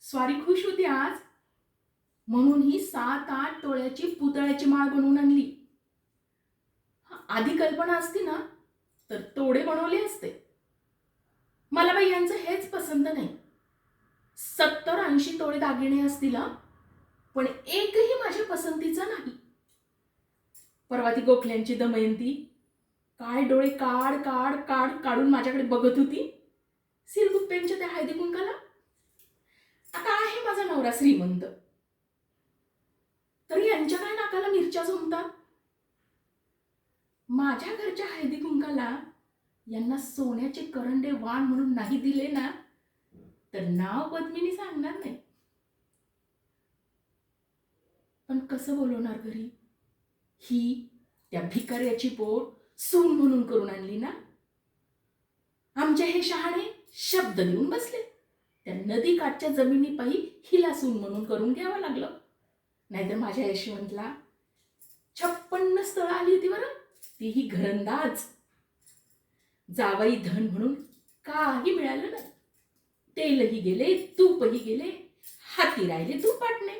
स्वारी खुश होती आज, म्हणून ही 7-8 तोळ्याची पुतळ्याची माळ बनवून आणली. आधी कल्पना असती ना तर तोडे बनवले असते. मला बाई यांचं हेच पसंत नाही. 70-80 तोळे दागिने असतील पण एकही माझ्या पसंतीचा नाही. परवा ती गोखल्यांची दमयंती काय डोळे काढ काढ काढ काढून माझ्याकडे बघत होती सिरगुप्प्यांच्या त्या हळदी कुंकाला. आता आहे माझा नवरा श्रीमंत, तरी यांच्या काय नाकाला मिरच्या झोंबतात. माझ्या घरच्या हळदी कुंकाला यांना सोन्याचे करंडे वाण म्हणून नाही दिले ना तर नाव पद्मिनी सांगणार नाही. पण कसं बोलवणार घरी? ही त्या भिकाऱ्याची पोर सून म्हणून करून आणली ना. आमचे हे शहाणे शब्द देऊन बसले. त्या नदी काठच्या जमिनी पायी हिला सून म्हणून करून घ्यावं लागलं. नाहीतर माझ्या यशवंतला 56 स्थळं आली होती बरं, तीही घरंदाज. जावई धन म्हणून काही मिळालं नाही. तेलही गेले, तूपही गेले, हाती राहिले तूप वाटणे.